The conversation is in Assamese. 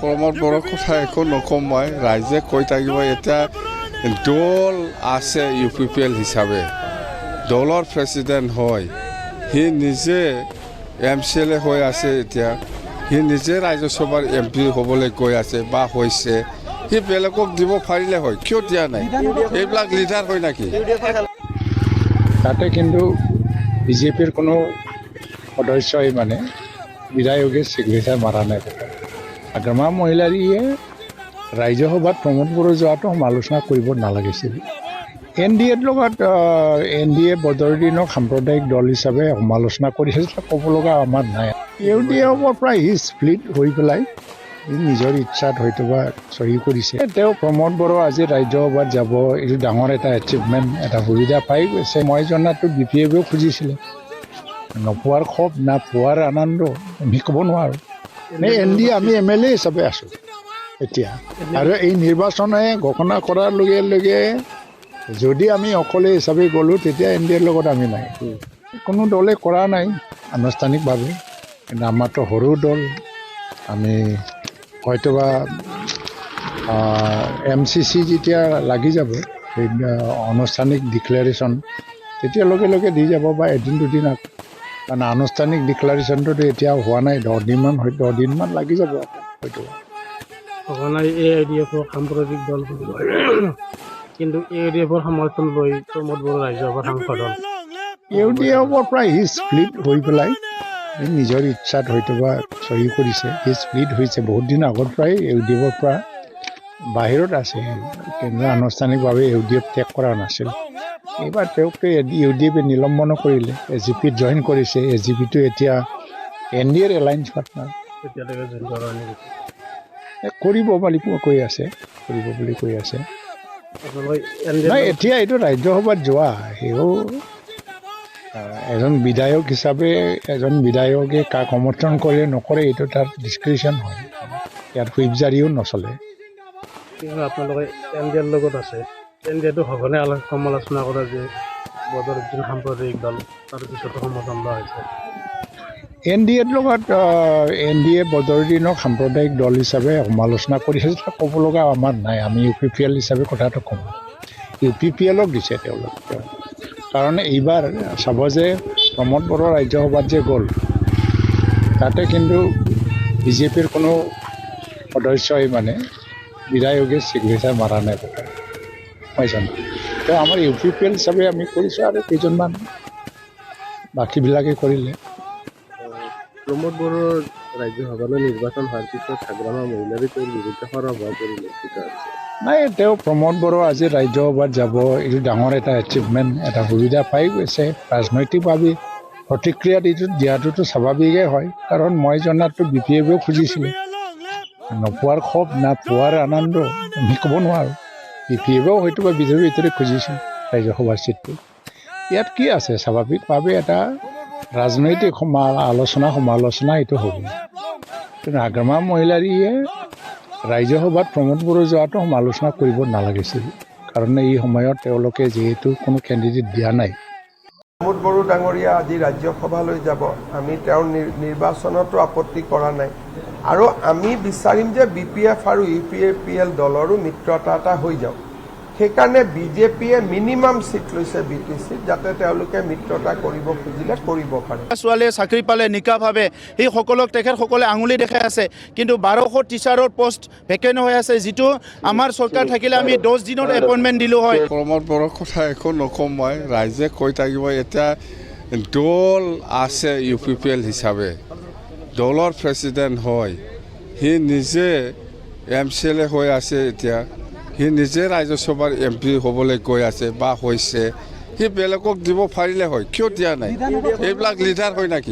প্ৰমোদ বড়োৰ কথা একো নকওঁ মই ৰাইজে কৈ থাকিব এতিয়া দল আছে UPPL হিচাপে দলৰ প্ৰেচিডেণ্ট হয় সি নিজে MCLA হৈ আছে এতিয়া সি নিজে ৰাজ্যসভাৰ MP হ'বলৈ গৈ আছে বা হৈছে সি বেলেগক দিব পাৰিলে হয় কিয় দিয়া নাই এইবিলাক লিডাৰ হয় নেকি তাতে কিন্তু বিজেপিৰ কোনো সদস্যই মানে বিধায়কে চিগনেচাৰ মাৰা নাই আগ্ৰমা মহিলাৰীয়ে ৰাজ্যসভাত প্ৰমোদ বড়ো যোৱাটো সমালোচনা কৰিব নালাগিছিল NDAৰ লগত NDA বদৰুদ্দিনক সাম্প্ৰদায়িক দল হিচাপে সমালোচনা কৰিছে ক'ব লগা আমাৰ নাই UDFৰ পৰা সি স্প্লিট হৈ পেলাই নিজৰ ইচ্ছাত হয়তো বা চহী কৰিছে তেওঁ প্ৰমোদ বড়ো আজি ৰাজ্যসভাত যাব এইটো ডাঙৰ এটা এচিভমেণ্ট এটা সুবিধা পাই গৈছে মই জনাতো BPFও খুজিছিলে নোপোৱাৰ ক্ষোভ না পোৱাৰ আনন্দ আমি ক'ব নোৱাৰোঁ NDA আমি MLA হিচাপে আছোঁ এতিয়া আৰু এই নিৰ্বাচনে ঘোষণা কৰাৰ লগে লগে যদি আমি অকলে হিচাপে গ'লোঁ তেতিয়া NDAৰ লগত আমি নাই কোনো দলে কৰা নাই আনুষ্ঠানিকভাৱে কিন্তু আমাৰতো সৰু দল আমি হয়তোবা MCC যেতিয়া লাগি যাব সেই আনুষ্ঠানিক ডিক্লেৰেশ্যন তেতিয়া লগে লগে দি যাব বা এদিন দুদিন কাৰণ আনুষ্ঠানিক ডিক্লেৰেশ্যনটোতো এতিয়া হোৱা নাই 10 দিনমান লাগি যাব হয়তো AIDFৰ সাম্প্ৰদায়িক দল কিন্তু AIDFৰ সমৰ্থন লৈ প্ৰমোদ বড়ো ৰাজ্যসভাৰ সাংসদ হ'ল UDFৰ পৰা সি স্প্লিট হৈ পেলাই নিজৰ ইচ্ছাত হয়তো বা চহী কৰিছে সি স্প্লিট হৈছে বহুত দিন আগৰ পৰাই UDFৰ পৰা বাহিৰত আছে কিন্তু আনুষ্ঠানিকভাৱে UDF ত্যাগ কৰা নাছিল এইবাৰ তেওঁকতো UDFে নিলম্বন কৰিলে AGPত জইন কৰিছে AGPটো এতিয়া NDAৰ এলায়েন্স পাৰ্টনাৰ তেতিয়ালৈকে জইন কৰা নেকি কৰিব বুলি কৈ আছে নাই এতিয়া এইটো ৰাজ্যসভাত যোৱা সেও এজন বিধায়ক হিচাপে এজন বিধায়কে কাক সমৰ্থন কৰে নকৰে এইটো তাৰ ডিছক্ৰিপশ্যন হয় ইয়াত হুইপ জাৰিও নচলে কিন্তু আপোনালোকে NDAৰ লগত আছে NDAটো সঘনে সমালোচনা কৰে যে বদৰুদ্দিন সাম্প্ৰদায়িক দল তাৰপিছতো সমৰ্থন লোৱা হৈছে NDAৰ লগত NDA বদৰুদ্দিনক সাম্প্ৰদায়িক দল হিচাপে সমালোচনা কৰিছে ক'ব লগা আমাৰ নাই আমি UPPL হিচাপে কথাটো ক'ম UPPLক দিছে তেওঁলোক কাৰণ এইবাৰ চাব যে প্ৰমোদ বড়ো ৰাজ্যসভাত যে গ'ল তাতে কিন্তু বিজেপিৰ কোনো সদস্যই মানে বিধায়কে চিগনেচাৰ মাৰা নাই মই জানো তো আমাৰ UPPL হিচাপে আমি কৰিছোঁ আৰু কেইজনমান বাকীবিলাকে কৰিলে প্ৰমোদ বড়োৰ ৰাজ্যসভালৈ নিৰ্বাচন হোৱাৰ পিছত আগ্ৰমা মহিলাৰী তেওঁৰ বিৰুদ্ধে সৰব হোৱা পৰিলক্ষিত আছে নাই তেওঁ প্ৰমোদ বড়ো আজি ৰাজ্যসভাত যাব এইটো ডাঙৰ এটা এচিভমেণ্ট এটা সুবিধা পাই গৈছে ৰাজনৈতিকভাৱে প্ৰতিক্ৰিয়াত এইটো দিয়াটোতো স্বাভাৱিকেই হয় কাৰণ মই জনাতো BPFও খুজিছিলে নোপোৱাৰ ক্ষোভ না পোৱাৰ আনন্দ আমি ক'ব নোৱাৰোঁ BPFও হয়তো বা বিজেপিৰ ভিতৰত খুজিছিল ৰাজ্যসভাৰ চিটটো ইয়াত কি আছে স্বাভাৱিকভাৱে এটা ৰাজনৈতিক সমালোচনা এইটো হ'ব কিন্তু আগ্ৰমা মহিলাৰীয়ে ৰাজ্যসভাত প্ৰমোদ বড়ো যোৱাটো সমালোচনা কৰিব নালাগিছিল কাৰণ এই সময়ত তেওঁলোকে যিহেতু কোনো কেণ্ডিডেট দিয়া নাই প্ৰমোদ বড়ো ডাঙৰীয়া আজি ৰাজ্যসভালৈ যাব আমি তেওঁৰ নিৰ্বাচনতো আপত্তি কৰা নাই আৰু আমি বিচাৰিম যে BPF আৰু UPPL দলৰো মিত্ৰতা এটা হৈ যাওক সেইকাৰণে বিজেপিয়ে মিনিমাম সিট লৈছে BTCত যাতে তেওঁলোকে মিত্ৰতা কৰিব খুজিলে কৰিব পাৰে ছোৱালীয়ে চাকৰি পালে নিকাভাৱে সেই সকলক তেখেতসকলে আঙুলি দেখাই আছে কিন্তু 1200 টিচাৰৰ পোষ্ট ভেকেণ্ট হৈ আছে যিটো আমাৰ চৰকাৰ থাকিলে আমি 10 দিনত এপইণ্টমেণ্ট দিলোঁ হয় প্ৰমোদ বড়োৰ কথা একো নকওঁ মই ৰাইজে কৈ থাকিব এতিয়া দল আছে UPPL হিচাপে দলৰ প্ৰেচিডেণ্ট হয় সি নিজে MCLA হৈ আছে এতিয়া সি নিজে ৰাজ্যসভাৰ MP হ'বলৈ গৈ আছে বা হৈছে সি বেলেগক দিব পাৰিলে হয় কিয় দিয়া নাই এইবিলাক লিডাৰ হয় নেকি